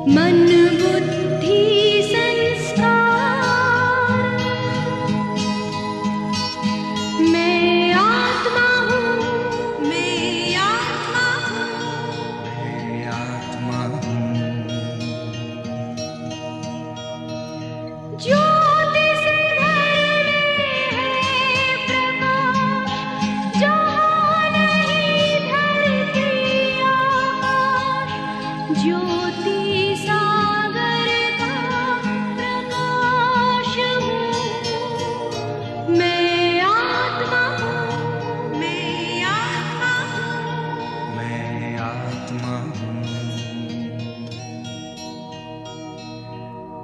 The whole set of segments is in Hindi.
मन बुद्धि संस्कार, मैं आत्मा हूँ, मैं आत्मा हूँ, मैं आत्मा हूँ। ज्योति से घर में है प्रकाश, जहाँ नहीं धरती आकाश, ज्योति सागर का प्रकाश हूँ, मैं आत्मा हूँ, मैं आत्मा हूँ, मैं आत्मा हूँ।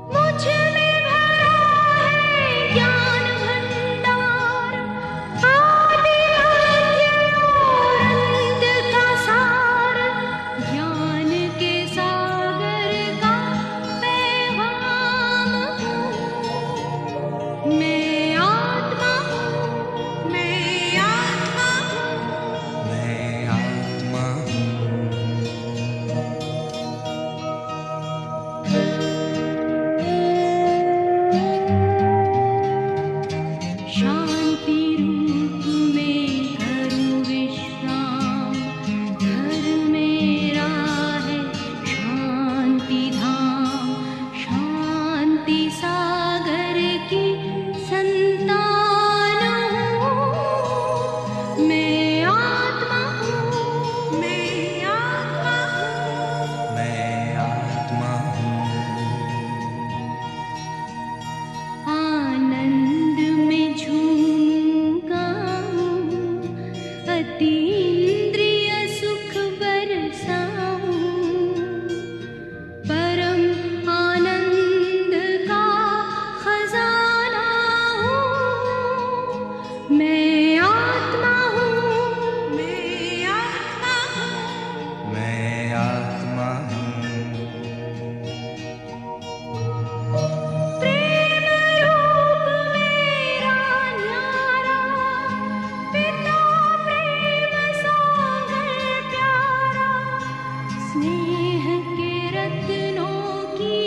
मुझ में भरा है ज्ञान भंडार, आदि मध्य और अंत का सार, ज्ञान के सागर का पैगाम हूँ, मैं आत्मा हूँ, मैं आत्मा हूँ, मैं आत्मा हूँ। शांति रूप में करूँ विश्राम, घर मेरा है शांति धाम, शांति सागर की संतान हूँ, मैं आत्मा हूँ, मैं आत्मा हूँ, मैं आत्मा हूँ। आनंद में झूमूं गाऊं, अतीन्द्रिय सुख बरसाऊं, परम आनंद का खजाना हूँ, मैं आत्मा हूँ, मैं आत्मा हूँ, मैं आत्मा हूँ। प्रेम रूप मेरा न्यारा, पिता प्रेम सागर प्यारा, स्नेह के रत्नों की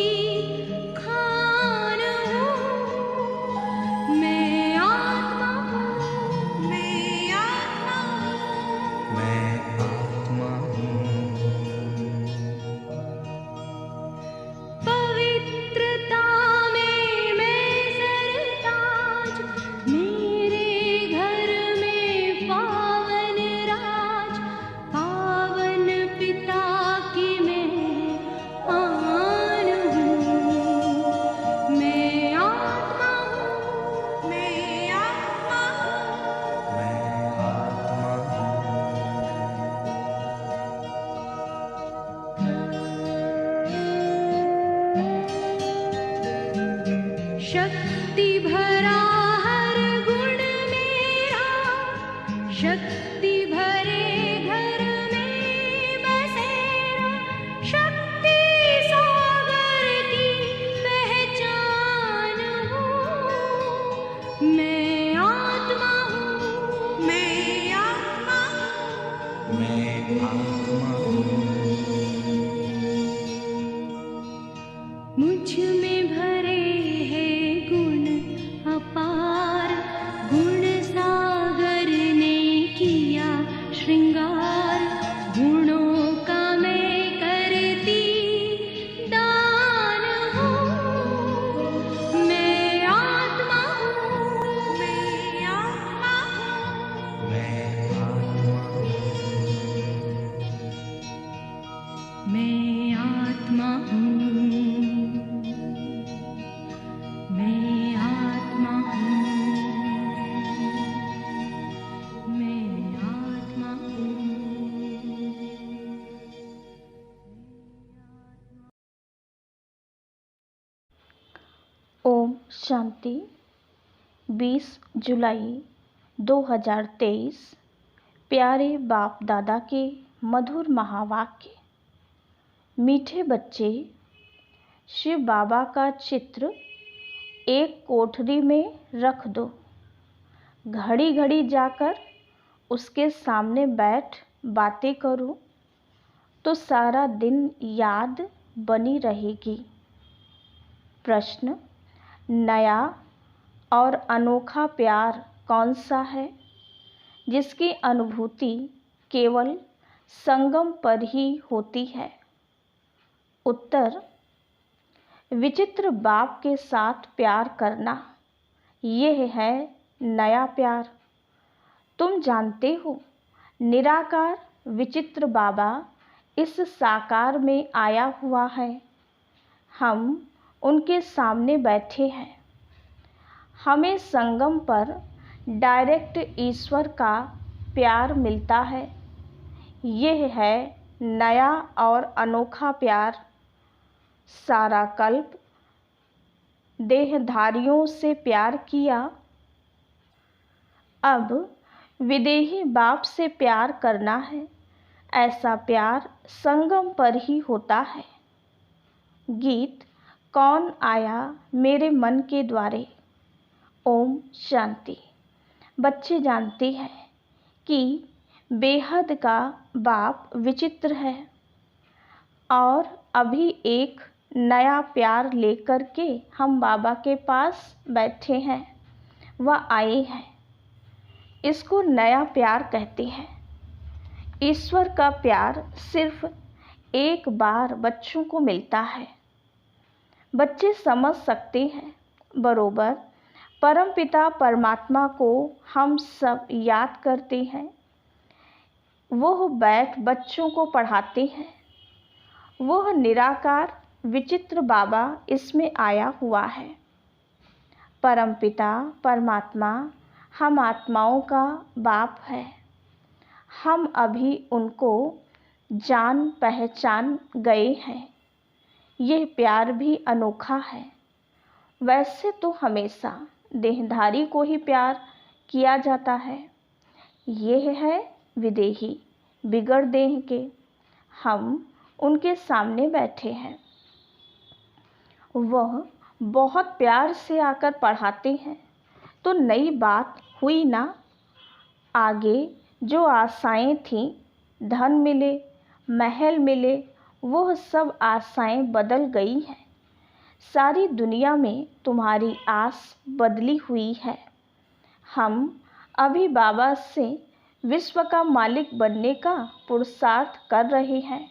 खान हूँ, मैं आत्मा हूँ, मैं आत्मा हूँ, मैं आत्मा हूँ। पवित्रता में मैं सरताज, मेरे घर में पावन राज, पावन पिता की मैं आन हूँ, मैं आत्मा हूँ, मैं आत्मा हूँ, मैं आत्मा हूँ। शक्ति भरा हर गुण मेरा, शक्ति भरे घर में बसेरा, शक्ति सागर की पहचान हूँ, मैं आत्मा हूँ, मैं आत्मा हूँ, मैं आत्मा हूँ। मुझ में भरे हैं गुण शांति। 20 जुलाई 2023 प्यारे बाप दादा के मधुर महावाक्य। मीठे बच्चे, शिव बाबा का चित्र एक कोठरी में रख दो। घड़ी घड़ी जाकर उसके सामने बैठ बातें करो तो सारा दिन याद बनी रहेगी। प्रश्न: नया और अनोखा प्यार कौन सा है जिसकी अनुभूति केवल संगम पर ही होती है? उत्तर: विचित्र बाप के साथ प्यार करना, यह है नया प्यार। तुम जानते हो, निराकार विचित्र बाबा इस साकार में आया हुआ है। हम उनके सामने बैठे हैं। हमें संगम पर डायरेक्ट ईश्वर का प्यार मिलता है। यह है नया और अनोखा प्यार। सारा कल्प देहधारियों से प्यार किया, अब विदेही बाप से प्यार करना है। ऐसा प्यार संगम पर ही होता है। गीत कौन आया मेरे मन के द्वारे। ओम शांति। बच्चे जानते हैं कि बेहद का बाप विचित्र है और अभी एक नया प्यार लेकर के हम बाबा के पास बैठे हैं। वह आए हैं, इसको नया प्यार कहते हैं। ईश्वर का प्यार सिर्फ एक बार बच्चों को मिलता है। बच्चे समझ सकते हैं बरोबर। परमपिता परमात्मा को हम सब याद करते हैं। वह बैठ बच्चों को पढ़ाते हैं। वह निराकार विचित्र बाबा इसमें आया हुआ है। परमपिता परमात्मा हम आत्माओं का बाप है। हम अभी उनको जान पहचान गए हैं। यह प्यार भी अनोखा है। वैसे तो हमेशा देहधारी को ही प्यार किया जाता है। यह है विदेही, बिगड़ देह के। हम उनके सामने बैठे हैं। वह बहुत प्यार से आकर पढ़ाते हैं तो नई बात हुई ना। आगे जो आशाएं थीं, धन मिले, महल मिले, वह सब आशाएं बदल गई हैं। सारी दुनिया में तुम्हारी आस बदली हुई है। हम अभी बाबा से विश्व का मालिक बनने का पुरुषार्थ कर रहे हैं।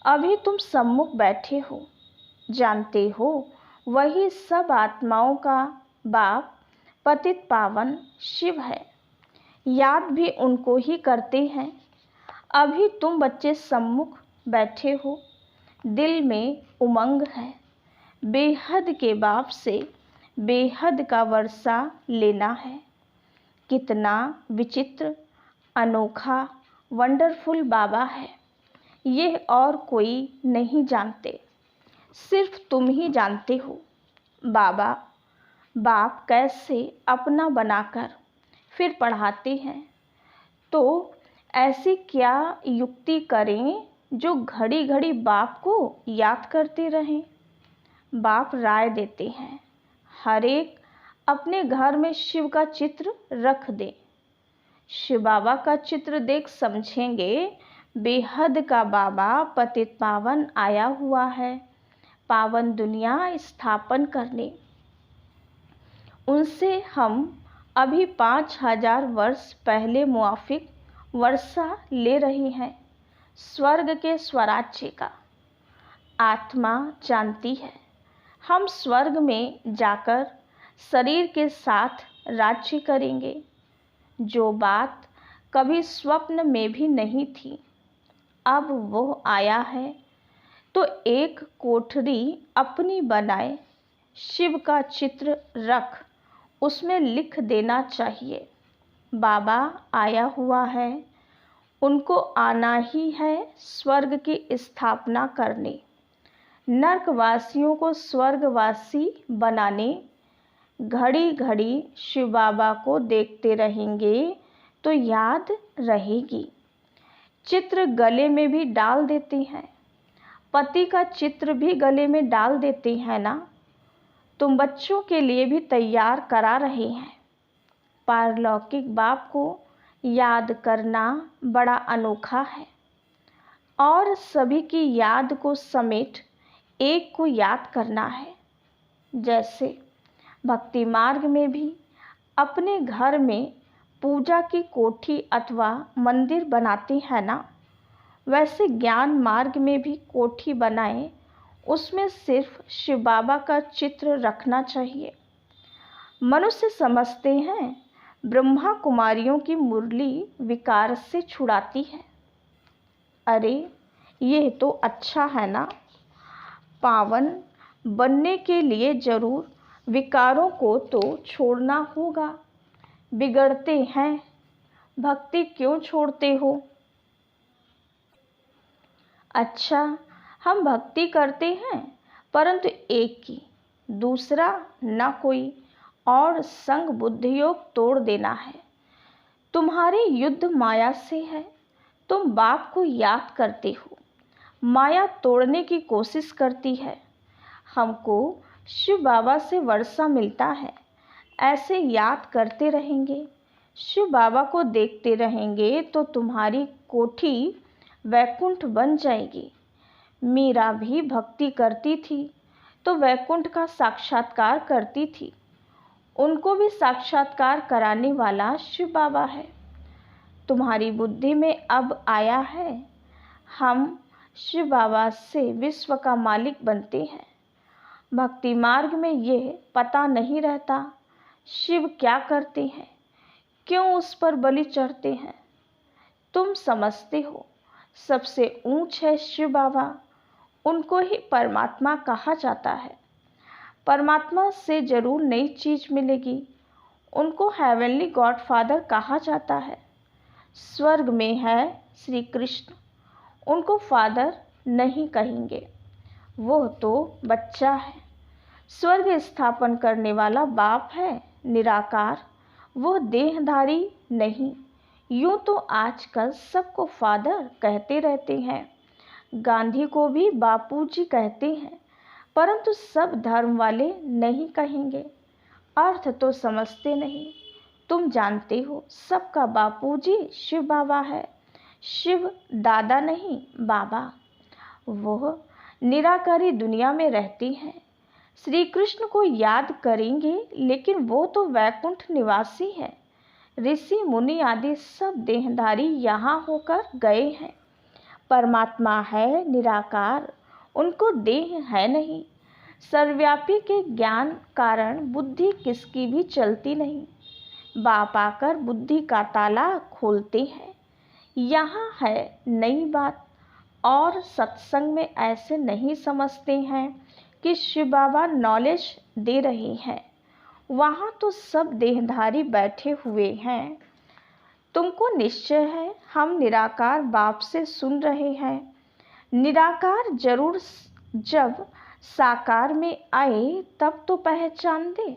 अभी तुम सम्मुख बैठे हो, जानते हो वही सब आत्माओं का बाप पतित पावन शिव है। याद भी उनको ही करते हैं। अभी तुम बच्चे सम्मुख बैठे हो, दिल में उमंग है। बेहद के बाप से बेहद का वर्षा लेना है। कितना विचित्र, अनोखा, वंडरफुल बाबा है, यह और कोई नहीं जानते, सिर्फ तुम ही जानते हो। बाप कैसे अपना बनाकर फिर पढ़ाते हैं। तो ऐसी क्या युक्ति करें जो घड़ी घड़ी बाप को याद करते रहें। बाप राय देते हैं, हर एक अपने घर में शिव का चित्र रख दे। शिव बाबा का चित्र देख समझेंगे बेहद का बाबा पतित पावन आया हुआ है, पावन दुनिया स्थापन करने। उनसे हम अभी 5000 वर्ष पहले मुआफिक वर्षा ले रहे हैं, स्वर्ग के स्वराज्य का। आत्मा जानती है हम स्वर्ग में जाकर शरीर के साथ राज्य करेंगे, जो बात कभी स्वप्न में भी नहीं थी। अब वो आया है तो एक कोठरी अपनी बनाए, शिव का चित्र रख, उसमें लिख देना चाहिए बाबा आया हुआ है। उनको आना ही है स्वर्ग की स्थापना करने, नर्कवासियों को स्वर्गवासी बनाने, घड़ी घड़ी शिव बाबा को देखते रहेंगे तो याद रहेगी। चित्र गले में भी डाल देते हैं, पति का चित्र भी गले में डाल देते हैं ना। तुम बच्चों के लिए भी तैयार करा रहे हैं। पारलौकिक बाप को याद करना बड़ा अनोखा है और सभी की याद को समेट एक को याद करना है। जैसे भक्ति मार्ग में भी अपने घर में पूजा की कोठी अथवा मंदिर बनाते हैं ना, वैसे ज्ञान मार्ग में भी कोठी बनाएं, उसमें सिर्फ शिव बाबा का चित्र रखना चाहिए। मनुष्य समझते हैं ब्रह्मा कुमारियों की मुरली विकार से छुड़ाती है। अरे ये तो अच्छा है ना। पावन बनने के लिए जरूर विकारों को तो छोड़ना होगा। बिगड़ते हैं, भक्ति क्यों छोड़ते हो? अच्छा, हम भक्ति करते हैं परंतु एक की, दूसरा न कोई, और संग बुद्धियोग तोड़ देना है। तुम्हारी युद्ध माया से है, तुम बाप को याद करते हो, माया तोड़ने की कोशिश करती है। हमको शिव बाबा से वर्षा मिलता है, ऐसे याद करते रहेंगे, शिव बाबा को देखते रहेंगे तो तुम्हारी कोठी वैकुंठ बन जाएगी। मीरा भी भक्ति करती थी तो वैकुंठ का साक्षात्कार करती थी। उनको भी साक्षात्कार कराने वाला शिव बाबा है। तुम्हारी बुद्धि में अब आया है, हम शिव बाबा से विश्व का मालिक बनते हैं। भक्ति मार्ग में ये पता नहीं रहता शिव क्या करते हैं, क्यों उस पर बलि चढ़ते हैं। तुम समझते हो सबसे ऊंच है शिव बाबा, उनको ही परमात्मा कहा जाता है। परमात्मा से जरूर नई चीज मिलेगी, उनको हेवनली गॉडफादर कहा जाता है। स्वर्ग में है श्री कृष्ण, उनको फादर नहीं कहेंगे, वो तो बच्चा है। स्वर्ग स्थापन करने वाला बाप है निराकार, वो देहधारी नहीं। यूं तो आजकल सबको फादर कहते रहते हैं, गांधी को भी बापूजी कहते हैं, परंतु सब धर्म वाले नहीं कहेंगे। अर्थ तो समझते नहीं। तुम जानते हो सबका बापूजी शिव बाबा है, शिव दादा नहीं बाबा। वो निराकारी दुनिया में रहती हैं। श्री कृष्ण को याद करेंगे लेकिन वो तो वैकुंठ निवासी है। ऋषि मुनि आदि सब देहधारी यहाँ होकर गए हैं। परमात्मा है निराकार, उनको देह है नहीं। सर्वव्यापी के ज्ञान कारण बुद्धि किसकी भी चलती नहीं। बाप आकर बुद्धि का ताला खोलते हैं। यहाँ है नई बात। और सत्संग में ऐसे नहीं समझते हैं कि शिव बाबा नॉलेज दे रहे हैं, वहाँ तो सब देहधारी बैठे हुए हैं। तुमको निश्चय है हम निराकार बाप से सुन रहे हैं। निराकार जरूर जब साकार में आए तब तो पहचान दे।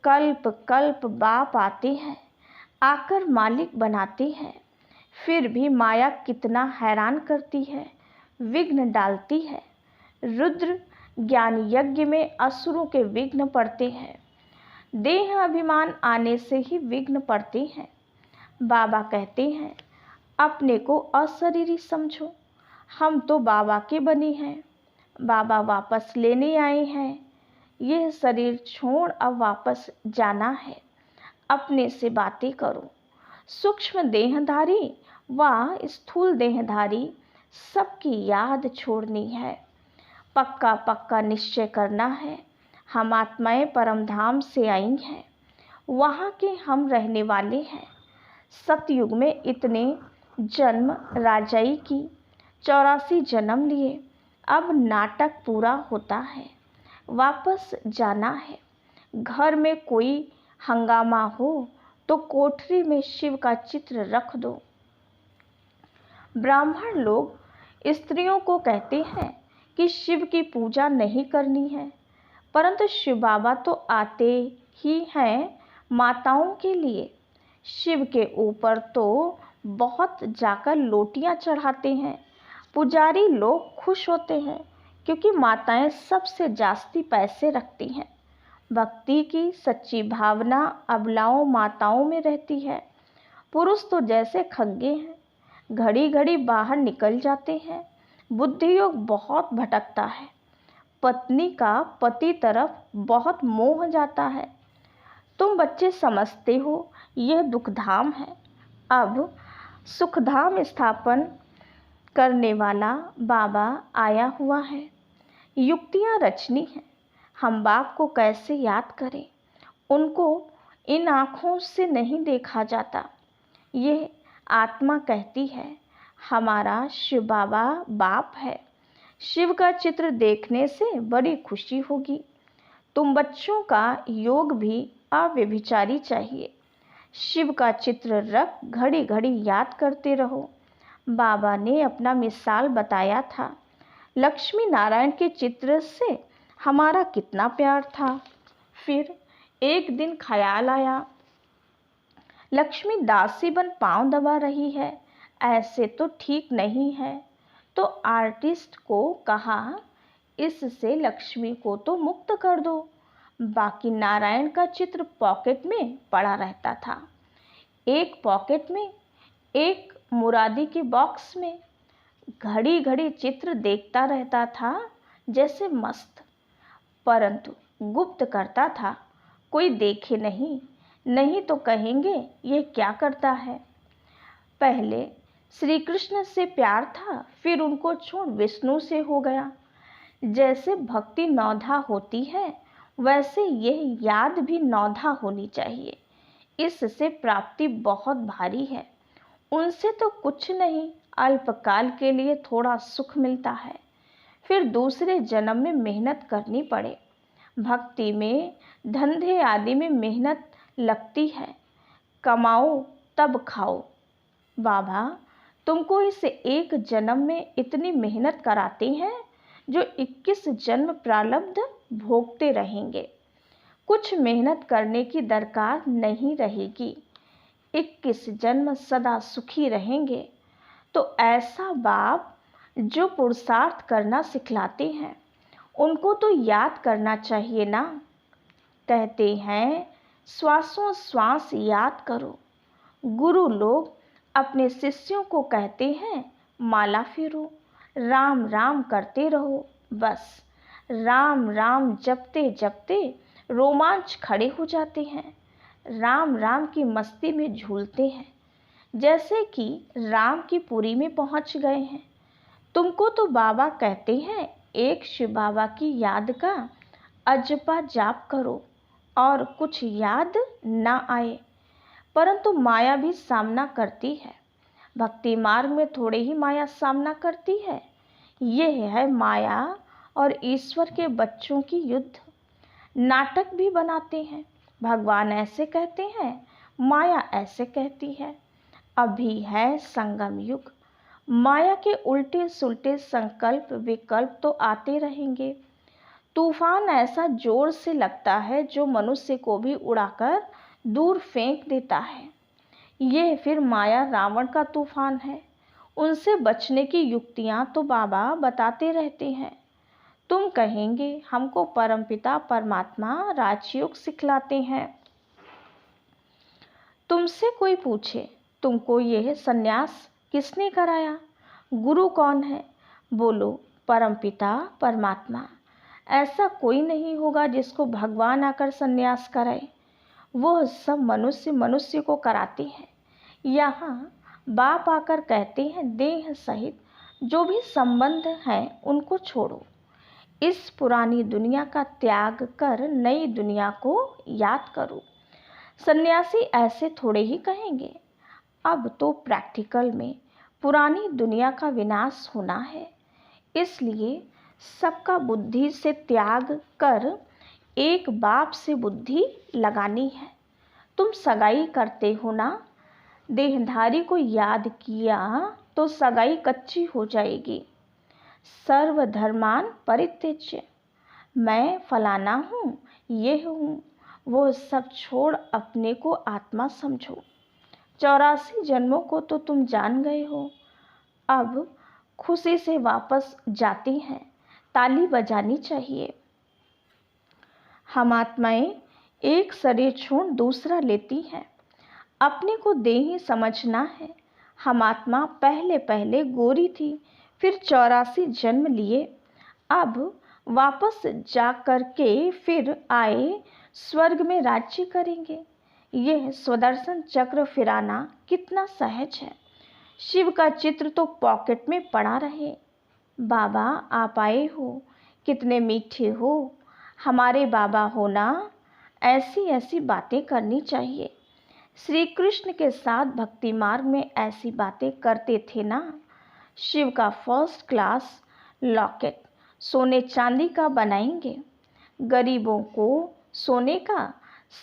कल्प कल्प बाप आते हैं, आकर मालिक बनाते हैं, फिर भी माया कितना हैरान करती है, विघ्न डालती है। रुद्र ज्ञान यज्ञ में असुरों के विघ्न पड़ते हैं, देह अभिमान आने से ही विघ्न पड़ते हैं। बाबा कहते हैं अपने को अशरीरी समझो, हम तो बाबा के बने हैं, बाबा वापस लेने आए हैं। यह शरीर छोड़ अब वापस जाना है। अपने से बातें करो। सूक्ष्म देहधारी व स्थूल देहधारी सबकी याद छोड़नी है। पक्का पक्का निश्चय करना है, हम आत्माएं परम धाम से आई हैं, वहाँ के हम रहने वाले हैं। सतयुग में इतने जन्म राजाई की, 84 जन्म लिए, अब नाटक पूरा होता है, वापस जाना है। घर में कोई हंगामा हो तो कोठरी में शिव का चित्र रख दो। ब्राह्मण लोग स्त्रियों को कहते हैं कि शिव की पूजा नहीं करनी है, परंतु शिव बाबा तो आते ही हैं माताओं के लिए। शिव के ऊपर तो बहुत जाकर लोटियां चढ़ाते हैं। पुजारी लोग खुश होते हैं क्योंकि माताएं सबसे जास्ती पैसे रखती हैं। भक्ति की सच्ची भावना अबलाओं माताओं में रहती है। पुरुष तो जैसे खंगे हैं, घड़ी घड़ी बाहर निकल जाते हैं। बुद्धि योग बहुत भटकता है। पत्नी का पति तरफ बहुत मोह जाता है। तुम बच्चे समझते हो यह दुखधाम है। अब सुखधाम स्थापन करने वाला बाबा आया हुआ है। युक्तियाँ रचनी हैं। हम बाप को कैसे याद करें? उनको इन आँखों से नहीं देखा जाता। यह आत्मा कहती है हमारा शिव बाबा बाप है। शिव का चित्र देखने से बड़ी खुशी होगी। तुम बच्चों का योग भी अव्यभिचारी चाहिए। शिव का चित्र रख घड़ी घड़ी याद करते रहो। बाबा ने अपना मिसाल बताया था। लक्ष्मी नारायण के चित्र से हमारा कितना प्यार था। फिर एक दिन ख्याल आया लक्ष्मी दासी बन पांव दबा रही है, ऐसे तो ठीक नहीं है। तो आर्टिस्ट को कहा इससे लक्ष्मी को तो मुक्त कर दो। बाकी नारायण का चित्र पॉकेट में पड़ा रहता था। एक पॉकेट में, एक मुरादी के बॉक्स में। घड़ी घड़ी चित्र देखता रहता था जैसे मस्त, परंतु गुप्त करता था। कोई देखे नहीं, नहीं तो कहेंगे ये क्या करता है। पहले श्री कृष्ण से प्यार था, फिर उनको छोड़ विष्णु से हो गया। जैसे भक्ति नौधा होती है वैसे यह याद भी नौधा होनी चाहिए। इससे प्राप्ति बहुत भारी है। उनसे तो कुछ नहीं, अल्पकाल के लिए थोड़ा सुख मिलता है, फिर दूसरे जन्म में मेहनत करनी पड़े। भक्ति में, धंधे आदि में मेहनत लगती है। कमाओ तब खाओ। बाबा तुमको इस एक जन्म में इतनी मेहनत कराते हैं जो 21 जन्म प्रारब्ध भोगते रहेंगे। कुछ मेहनत करने की दरकार नहीं रहेगी। 21 जन्म सदा सुखी रहेंगे। तो ऐसा बाप जो पुरुषार्थ करना सिखलाते हैं उनको तो याद करना चाहिए ना। कहते हैं श्वासों श्वास याद करो। गुरु लोग अपने शिष्यों को कहते हैं माला फेरो, राम राम करते रहो। बस राम राम जपते जपते रोमांच खड़े हो जाते हैं। राम राम की मस्ती में झूलते हैं जैसे कि राम की पुरी में पहुंच गए हैं। तुमको तो बाबा कहते हैं एक शिव बाबा की याद का अजपा जाप करो और कुछ याद ना आए। परंतु माया भी सामना करती है। भक्ति मार्ग में थोड़े ही माया सामना करती है। यह है माया और ईश्वर के बच्चों की युद्ध। नाटक भी बनाते हैं। भगवान ऐसे कहते हैं, माया ऐसे कहती है। अभी है संगम युग। माया के उल्टे सुलटे संकल्प विकल्प तो आते रहेंगे। तूफान ऐसा जोर से लगता है जो मनुष्य को भी उड़ाकर दूर फेंक देता है। यह फिर माया रावण का तूफान है। उनसे बचने की युक्तियां तो बाबा बताते रहते हैं। तुम कहेंगे हमको परमपिता परमात्मा राजयोग सिखलाते हैं। तुमसे कोई पूछे तुमको यह सन्यास किसने कराया, गुरु कौन है? बोलो परमपिता परमात्मा। ऐसा कोई नहीं होगा जिसको भगवान आकर सन्यास कराए। वह सब मनुष्य मनुष्य को कराते हैं। यहाँ बाप आकर कहते हैं देह सहित जो भी संबंध हैं उनको छोड़ो। इस पुरानी दुनिया का त्याग कर नई दुनिया को याद करो। सन्यासी ऐसे थोड़े ही कहेंगे। अब तो प्रैक्टिकल में पुरानी दुनिया का विनाश होना है। इसलिए सबका बुद्धि से त्याग कर एक बाप से बुद्धि लगानी है। तुम सगाई करते हो ना, देहधारी को याद किया तो सगाई कच्ची हो जाएगी। सर्वधर्मान परित्यज्य, मैं फलाना हूँ, ये हूँ, वो सब छोड़ अपने को आत्मा समझो। 84 जन्मों को तो तुम जान गए हो, अब खुशी से वापस जाती हैं, ताली बजानी चाहिए। हम आत्माएं एक शरीर छोड़ दूसरा लेती हैं, अपने को देही समझना है। हम आत्मा पहले पहले गोरी थी, फिर 84 जन्म लिए, अब वापस जा कर के फिर आए स्वर्ग में राज्य करेंगे। यह स्वदर्शन चक्र फिराना कितना सहज है। शिव का चित्र तो पॉकेट में पड़ा रहे। बाबा आप आए हो, कितने मीठे हो, हमारे बाबा होना, ऐसी ऐसी बातें करनी चाहिए। श्री कृष्ण के साथ भक्ति मार्ग में ऐसी बातें करते थे ना। शिव का फर्स्ट क्लास लॉकेट सोने चांदी का बनाएंगे, गरीबों को सोने का,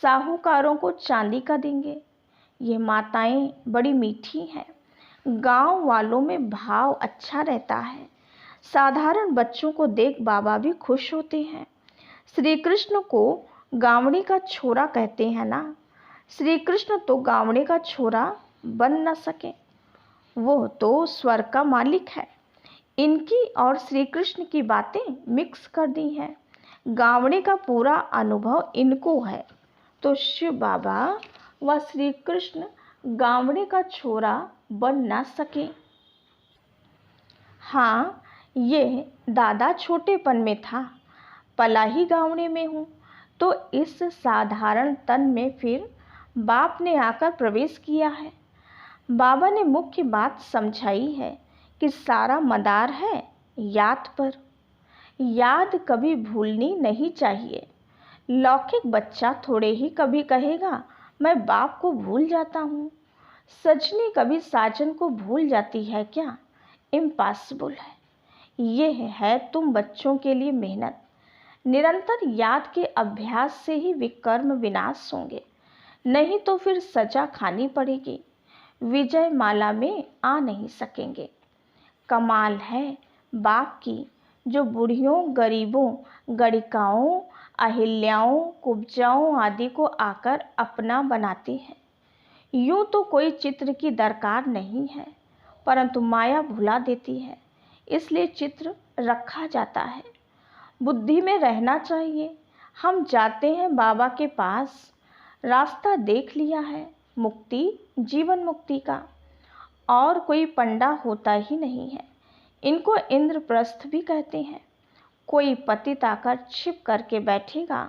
साहूकारों को चांदी का देंगे। ये माताएं बड़ी मीठी हैं, गांव वालों में भाव अच्छा रहता है। साधारण बच्चों को देख बाबा भी खुश होते हैं। श्री कृष्ण को गावड़ी का छोरा कहते हैं ना। श्री कृष्ण तो गावड़े का छोरा बन न सके, वो तो स्वर्ग का मालिक है। इनकी और श्री कृष्ण की बातें मिक्स कर दी हैं। गावड़े का पूरा अनुभव इनको है, तो शिव बाबा व श्री कृष्ण गावड़े का छोरा बन ना सके। हाँ, ये दादा छोटेपन में था, पला ही गावड़े में हूँ, तो इस साधारण तन में फिर बाप ने आकर प्रवेश किया है। बाबा ने मुख्य बात समझाई है कि सारा मदार है याद पर। याद कभी भूलनी नहीं चाहिए। लौकिक बच्चा थोड़े ही कभी कहेगा मैं बाप को भूल जाता हूँ। सजनी कभी साजन को भूल जाती है क्या? इम्पॉसिबल है। ये है तुम बच्चों के लिए मेहनत। निरंतर याद के अभ्यास से ही विकर्म विनाश होंगे, नहीं तो फिर सजा खानी पड़ेगी। विजय माला में आ नहीं सकेंगे। कमाल है बाप की, जो बूढ़ियों, गरीबों, गणिकाओं, अहिल्याओं, कुब्जाओं आदि को आकर अपना बनाती है। यूं तो कोई चित्र की दरकार नहीं है, परंतु माया भुला देती है, इसलिए चित्र रखा जाता है। बुद्धि में रहना चाहिए। हम जाते हैं बाबा के पास, रास्ता देख लिया है मुक्ति, जीवन मुक्ति का, और कोई पंडा होता ही नहीं है। इनको इंद्रप्रस्थ भी कहते हैं। कोई पतित आकर छिप करके बैठेगा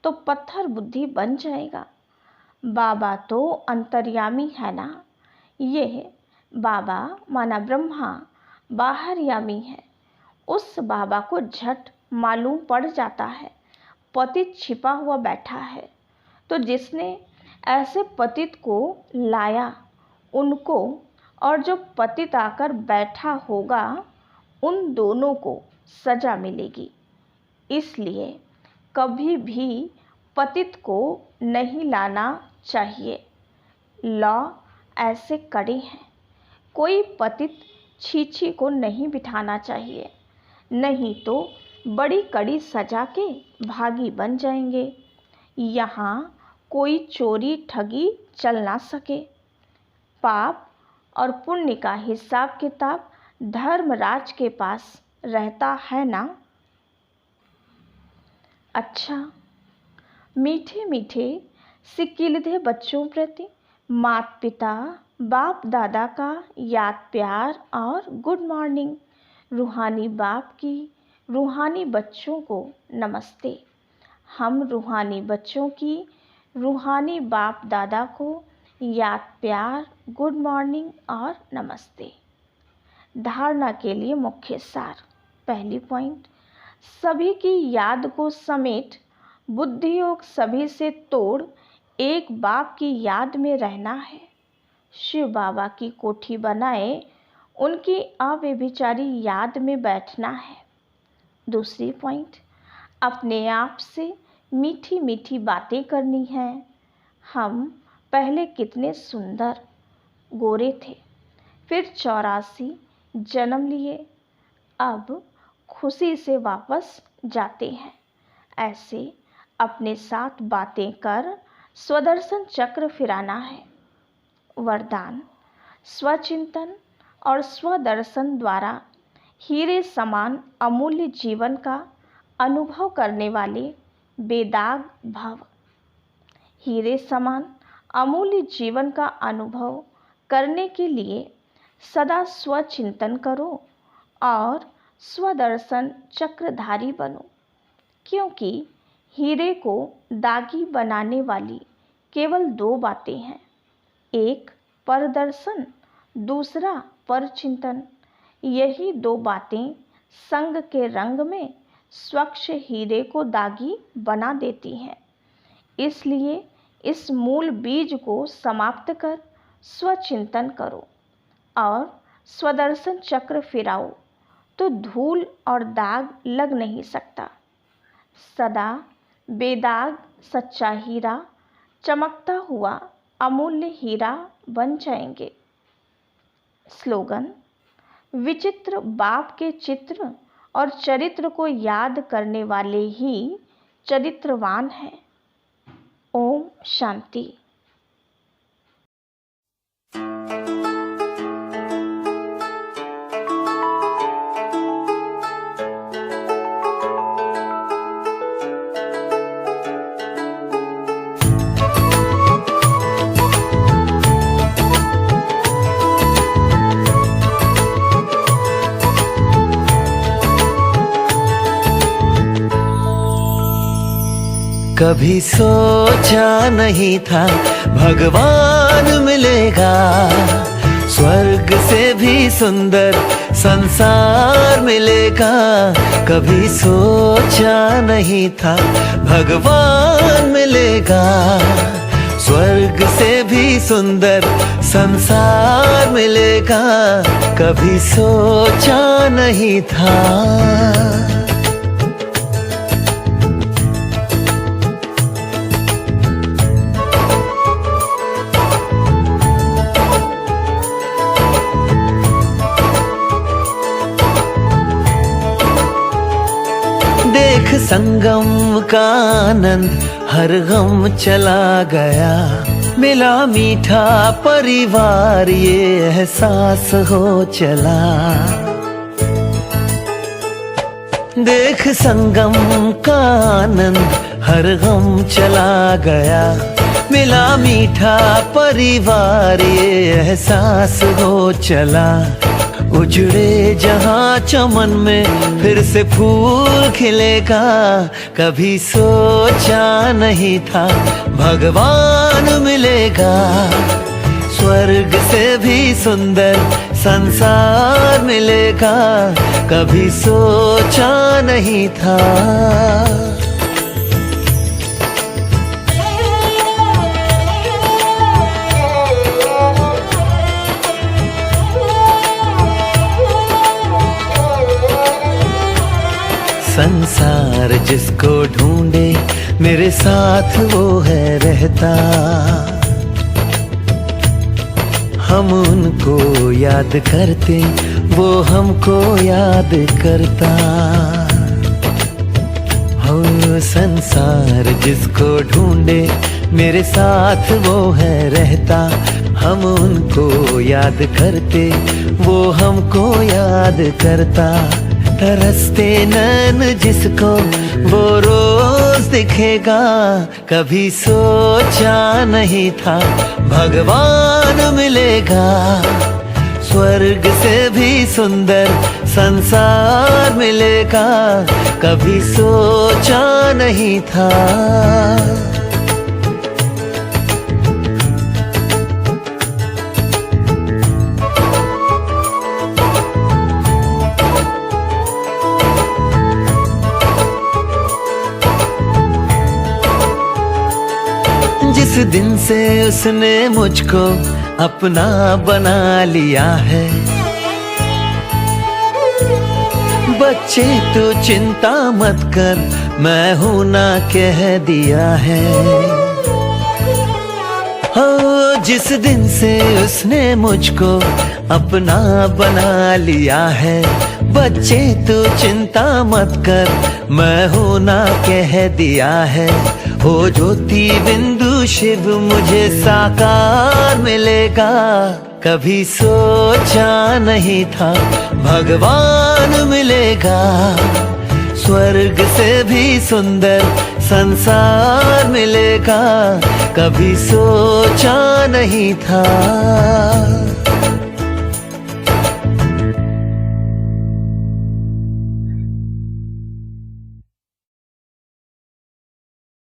तो पत्थर बुद्धि बन जाएगा। बाबा तो अंतर्यामी है ना। ये बाबा माना ब्रह्मा बाहरयामी है। उस बाबा को झट मालूम पड़ जाता है पतित छिपा हुआ बैठा है, तो जिसने ऐसे पतित को लाया उनको, और जो पतित आकर बैठा होगा उन दोनों को सजा मिलेगी। इसलिए कभी भी पतित को नहीं लाना चाहिए। लॉ ऐसे कड़े हैं। कोई पतित छीछी को नहीं बिठाना चाहिए, नहीं तो बड़ी कड़ी सजा के भागी बन जाएंगे। यहाँ कोई चोरी ठगी चल ना सके। पाप और पुण्य का हिसाब किताब धर्मराज के पास रहता है ना। अच्छा, मीठे मीठे सिकिलधे बच्चों प्रति माता पिता बाप दादा का याद प्यार और गुड मॉर्निंग। रूहानी बाप की रूहानी बच्चों को नमस्ते। हम रूहानी बच्चों की रूहानी बाप दादा को याद प्यार, गुड मॉर्निंग और नमस्ते। धारणा के लिए मुख्य सार। पहली पॉइंट, सभी की याद को समेट बुद्धि योग सभी से तोड़ एक बाप की याद में रहना है। शिव बाबा की कोठी बनाए उनकी अव्यभिचारी याद में बैठना है। दूसरी पॉइंट, अपने आप से मीठी मीठी बातें करनी है। हम पहले कितने सुंदर गोरे थे, फिर 84 जन्म लिए, अब खुशी से वापस जाते हैं। ऐसे अपने साथ बातें कर स्वदर्शन चक्र फिराना है। वरदान: स्वचिंतन और स्वदर्शन द्वारा हीरे समान अमूल्य जीवन का अनुभव करने वाले बेदाग भव। हीरे समान अमूल्य जीवन का अनुभव करने के लिए सदा स्वचिंतन करो और स्वदर्शन चक्रधारी बनो, क्योंकि हीरे को दागी बनाने वाली केवल दो बातें हैं, एक परदर्शन, दूसरा परचिंतन। यही दो बातें संग के रंग में स्वच्छ हीरे को दागी बना देती हैं। इसलिए इस मूल बीज को समाप्त कर स्वचिंतन करो और स्वदर्शन चक्र फिराओ, तो धूल और दाग लग नहीं सकता। सदा बेदाग सच्चा हीरा चमकता हुआ अमूल्य हीरा बन जाएंगे। स्लोगन: विचित्र बाप के चित्र और चरित्र को याद करने वाले ही चरित्रवान हैं। ओम शांति। कभी सोचा नहीं था भगवान मिलेगा, स्वर्ग से भी सुंदर संसार मिलेगा। कभी सोचा नहीं था भगवान मिलेगा, स्वर्ग से भी सुंदर संसार मिलेगा। कभी सोचा नहीं था। देख संगम का आनंद हर गम चला गया, मिला मीठा परिवार ये एहसास हो चला। देख संगम का आनंद हर गम चला गया, मिला मीठा परिवार ये एहसास हो चला। उजड़े जहाँ चमन में फिर से फूल खिलेगा, कभी सोचा नहीं था भगवान मिलेगा, स्वर्ग से भी सुंदर संसार मिलेगा। कभी सोचा नहीं था। संसार जिसको ढूंढे मेरे साथ वो है रहता, हम उनको याद करते वो हमको याद करता। हो संसार जिसको ढूंढे मेरे साथ वो है रहता, हम उनको याद करते वो हमको याद करता। तरसते नैन जिसको वो रोज दिखेगा, कभी सोचा नहीं था भगवान मिलेगा, स्वर्ग से भी सुंदर संसार मिलेगा। कभी सोचा नहीं था। जिस दिन से उसने मुझको अपना बना लिया है, बच्चे तो चिंता मत कर मैं हूं ना कह दिया है। हो जिस दिन से उसने मुझको अपना बना लिया है, बच्चे तू चिंता मत कर, मैं हूं ना कह दिया है। हो ज्योति बिंदु शिव मुझे साकार मिलेगा। कभी सोचा नहीं था भगवान मिलेगा। स्वर्ग से भी सुंदर संसार मिलेगा। कभी सोचा नहीं था।